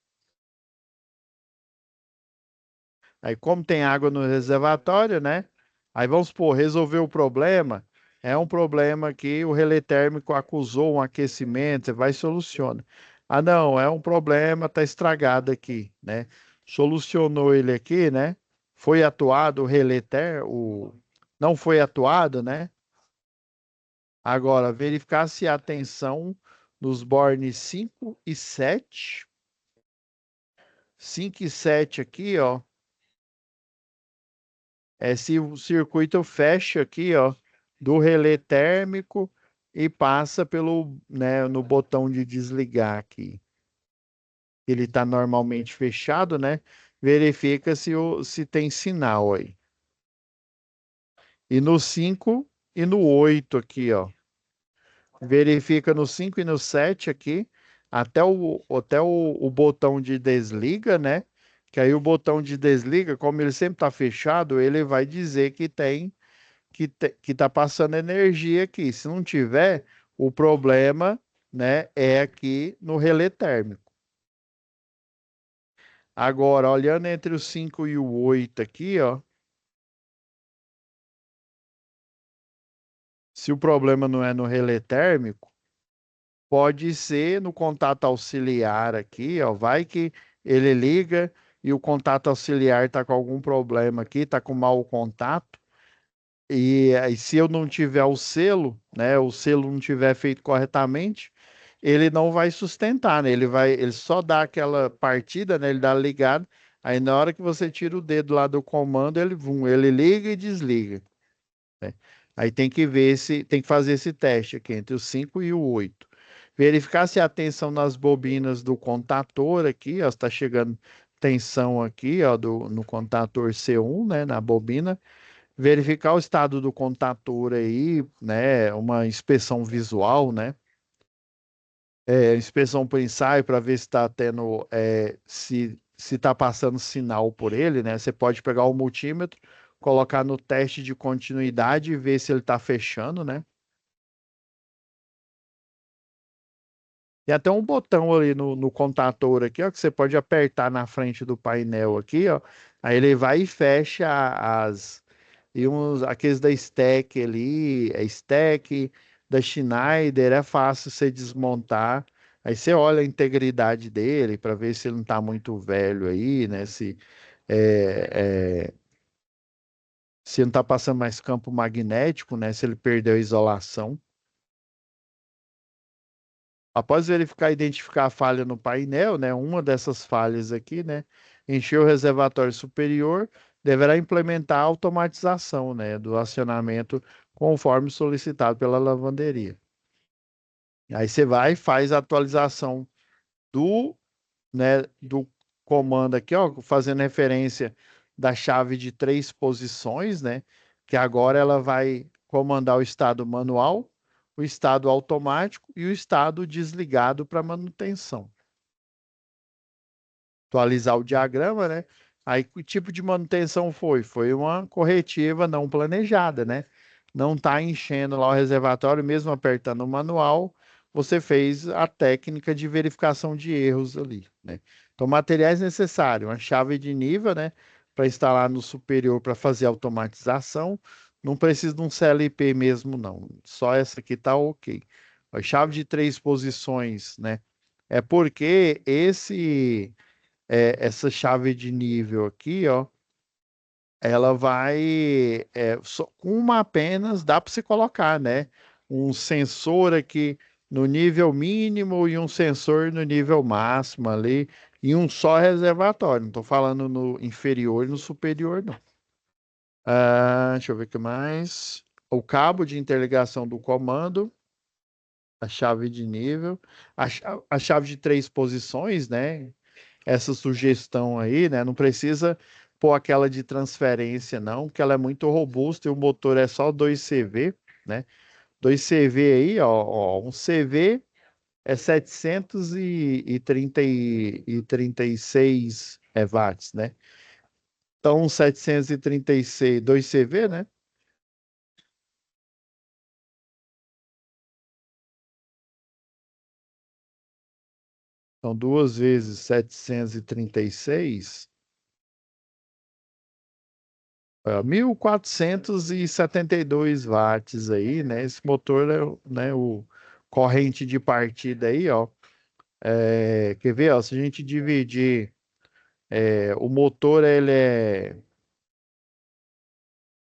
Aí, como tem água no reservatório, né? Aí vamos supor, resolver o problema. É um problema que o relé térmico acusou um aquecimento, você vai e soluciona. Ah, não, é um problema, tá estragado aqui, né? Solucionou ele aqui, né? Foi atuado o relé térmico, não foi atuado, né? Agora, verificar se a tensão nos bornes 5 e 7. 5 e 7 aqui, ó. Se o circuito fecha aqui, ó, do relé térmico e passa pelo, né, no botão de desligar aqui. Ele está normalmente fechado, né? Verifica se tem sinal aí. E no 5 e no 8 aqui, ó. Verifica no 5 e no 7 aqui, até o botão de desliga, né? Que aí o botão de desliga, como ele sempre está fechado, ele vai dizer que está passando energia aqui. Se não tiver, o problema, né, é aqui no relé térmico. Agora, olhando entre o 5 e o 8 aqui, ó, se o problema não é no relé térmico, pode ser no contato auxiliar aqui, ó, vai que ele liga e o contato auxiliar está com algum problema aqui, está com mau contato. E aí, se eu não tiver o selo, né, o selo não tiver feito corretamente, ele não vai sustentar, né? Ele só dá aquela partida, né? Ele dá ligado. Aí na hora que você tira o dedo lá do comando, ele liga e desliga, né? Aí tem que ver se tem que fazer esse teste aqui entre o 5 e o 8. Verificar se a tensão nas bobinas do contator aqui, ó, está chegando tensão aqui, ó, no contator C1, né, na bobina. Verificar o estado do contator aí, né? Uma inspeção visual, né? Inspeção por ensaio para ver se está tendo, se está passando sinal por ele, né? Você pode pegar o multímetro, colocar no teste de continuidade e ver se ele está fechando, né? Tem até um botão ali no contator aqui, ó, que você pode apertar na frente do painel aqui, ó. Aí ele vai e fecha aqueles da Stack ali, Stack, da Schneider, é fácil você desmontar. Aí você olha a integridade dele para ver se ele não está muito velho aí, né? É, é, se não está passando mais campo magnético, né? Se ele perdeu a isolação. Após verificar e identificar a falha no painel, né, uma dessas falhas aqui, né, encher o reservatório superior, deverá implementar a automatização, né, do acionamento conforme solicitado pela lavanderia. Aí você vai e faz a atualização do, do comando aqui, ó, fazendo referência da chave de 3 posições, né, que agora ela vai comandar o estado manual, o estado automático e o estado desligado para manutenção. Atualizar o diagrama, né? Aí, que tipo de manutenção foi? Foi uma corretiva não planejada, né? Não está enchendo lá o reservatório, mesmo apertando o manual, você fez a técnica de verificação de erros ali, né? Então, materiais necessários, uma chave de nível, né? Para instalar no superior para fazer automatização. Não precisa de um CLP mesmo, não. Só essa aqui tá ok. A chave de 3 posições, né? É porque essa chave de nível aqui, ó, ela vai só com uma apenas dá para você colocar, né? Um sensor aqui no nível mínimo e um sensor no nível máximo ali e um só reservatório. Não estou falando no inferior e no superior, não. Deixa eu ver o que mais. O cabo de interligação do comando, a chave de nível, a chave de três posições, né? Essa sugestão aí, né? Não precisa pôr aquela de transferência, não, que ela é muito robusta e o motor é só 2 CV, né? 2 CV aí, ó, um CV é 736 watts, né? Então, 736, 2 CV, né? Então, duas vezes 736, 1.472 watts aí, né? Esse motor é, né, o corrente de partida aí, ó. Quer ver, ó? Se a gente dividir, o motor, ele é.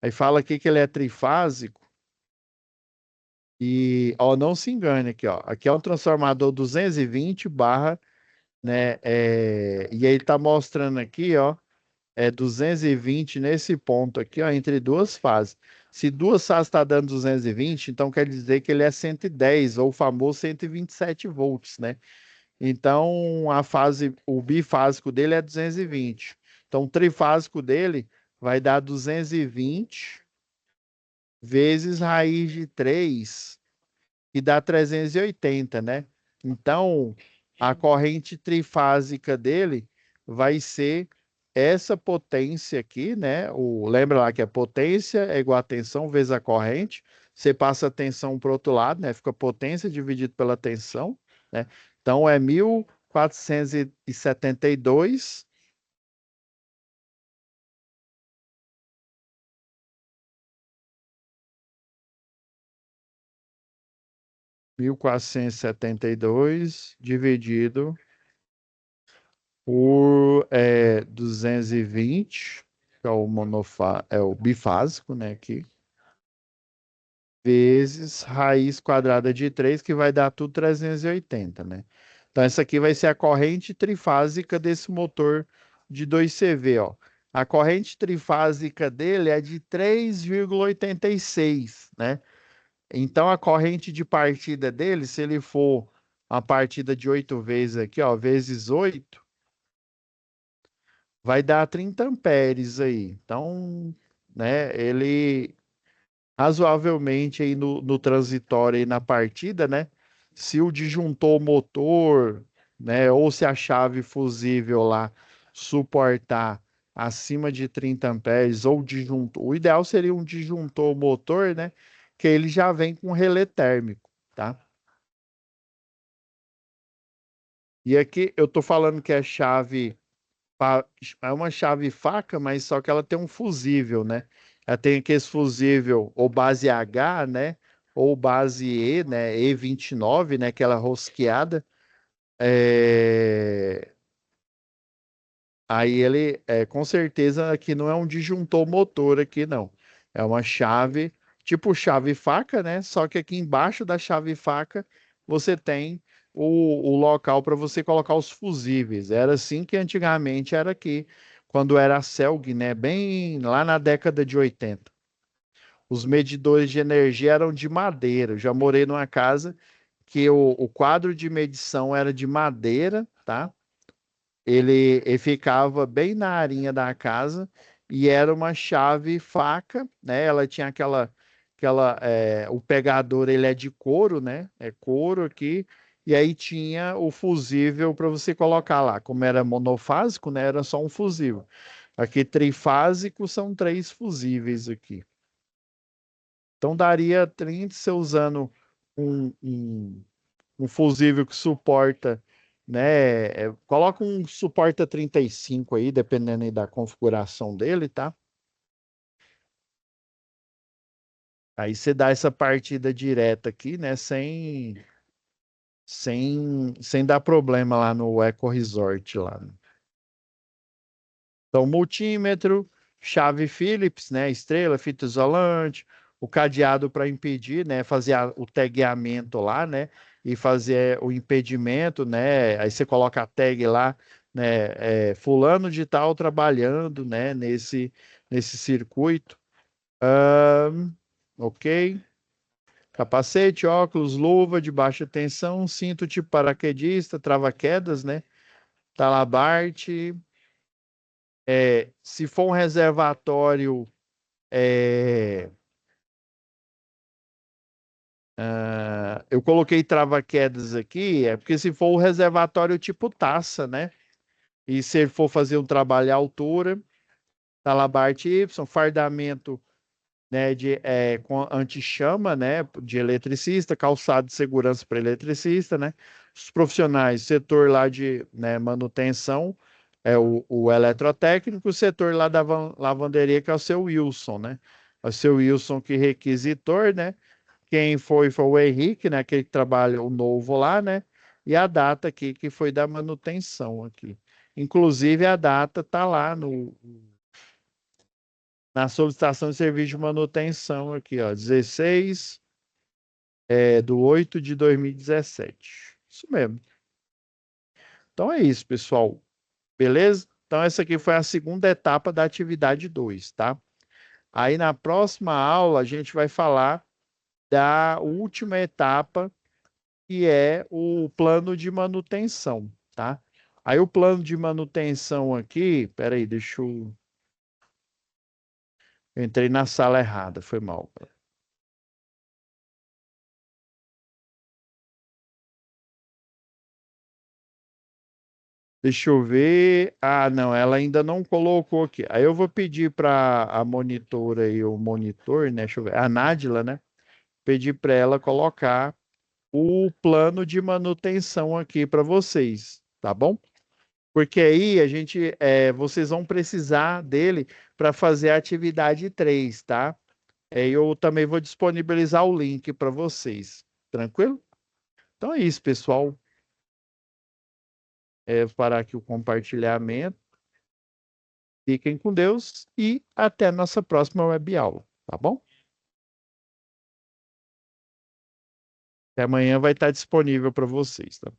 Aí fala aqui que ele é trifásico e, ó, não se engane aqui, ó. Aqui é um transformador 220 barra, né? E aí tá mostrando aqui, ó. 220 nesse ponto aqui, ó, entre duas fases. Se duas fases está dando 220, então quer dizer que ele é 110, ou o famoso 127 volts, né? Então, o bifásico dele é 220. Então, o trifásico dele vai dar 220 vezes raiz de 3 que dá 380, né? Então, a corrente trifásica dele vai ser essa potência aqui, né? Lembra lá que a potência é igual a tensão vezes a corrente. Você passa a tensão para o outro lado, né? Fica potência dividido pela tensão, né? Então, é 1.472. 1.472 dividido por 220, que é é o bifásico, né, aqui, vezes raiz quadrada de 3 que vai dar tudo 380, né? Então, essa aqui vai ser a corrente trifásica desse motor de 2 CV, ó. A corrente trifásica dele é de 3,86, né? Então, a corrente de partida dele, se ele for uma partida de 8 vezes aqui, ó, vezes 8 vai dar 30 amperes aí. Então, né, ele razoavelmente aí no transitório aí na partida, né? Se o disjuntor motor, né, ou se a chave fusível lá suportar acima de 30 amperes ou disjuntor, o ideal seria um disjuntor motor, né, que ele já vem com relé térmico, tá? E aqui eu tô falando que é chave é uma chave faca, mas só que ela tem um fusível, né? Ela tem aquele fusível ou base H, né? Ou base E, né? E29, né? Aquela rosqueada. É, Aí ele, com certeza, aqui não é um disjuntor motor aqui, não. É uma chave, tipo chave faca, né? Só que aqui embaixo da chave faca você tem o local para você colocar os fusíveis. Era assim que antigamente era aqui, quando era a Celg, né? Bem lá na década de 80. Os medidores de energia eram de madeira. Eu já morei numa casa que o quadro de medição era de madeira, tá? Ele ficava bem na arinha da casa e era uma chave faca, né? Ela tinha o pegador ele é de couro, né? É couro aqui. E aí tinha o fusível para você colocar lá. Como era monofásico, né? Era só um fusível. Aqui trifásico são três fusíveis aqui. Então daria 30 você usando um fusível que suporta, né? Coloca um suporta 35 aí, dependendo aí da configuração dele, tá? Aí você dá essa partida direta aqui, né? sem dar problema lá no Eco Resort lá, né? Então, multímetro, chave Phillips, né? Estrela, fita isolante, o cadeado para impedir, né? Fazer o tagueamento lá, né? E fazer o impedimento, né? Aí você coloca a tag lá, né? Fulano de tal trabalhando, né? Nesse circuito. Ok. Capacete, óculos, luva de baixa tensão, cinto tipo paraquedista, trava-quedas, né? Talabarte. Se for um reservatório, é, eu coloquei trava-quedas aqui, porque se for o reservatório tipo taça, né? E se ele for fazer um trabalho à altura, talabarte Y, fardamento, né, com anti-chama, né, de eletricista, calçado de segurança para eletricista, né, os profissionais, setor lá de, né, manutenção, o eletrotécnico, o setor lá da lavanderia, que é o seu Wilson, né, o seu Wilson que requisitor, né, quem foi o Henrique, né, aquele que trabalha o novo lá, né, e a data aqui que foi da manutenção aqui. Inclusive a data tá lá na solicitação de serviço de manutenção aqui, ó, 16 do 8 de 2017. Isso mesmo. Então é isso, pessoal. Beleza? Então essa aqui foi a segunda etapa da atividade 2, tá? Aí na próxima aula a gente vai falar da última etapa, que é o plano de manutenção, tá? Aí o plano de manutenção aqui, peraí, eu entrei na sala errada, foi mal. Deixa eu ver. Ah, não, ela ainda não colocou aqui. Aí eu vou pedir para a monitora e o monitor, né? Deixa eu ver. A Nádila, né? Pedir para ela colocar o plano de manutenção aqui para vocês, tá bom? Porque aí vocês vão precisar dele para fazer a atividade 3, tá? Eu também vou disponibilizar o link para vocês. Tranquilo? Então é isso, pessoal. Parar aqui o compartilhamento. Fiquem com Deus e até a nossa próxima web aula, tá bom? Até amanhã vai estar disponível para vocês, tá?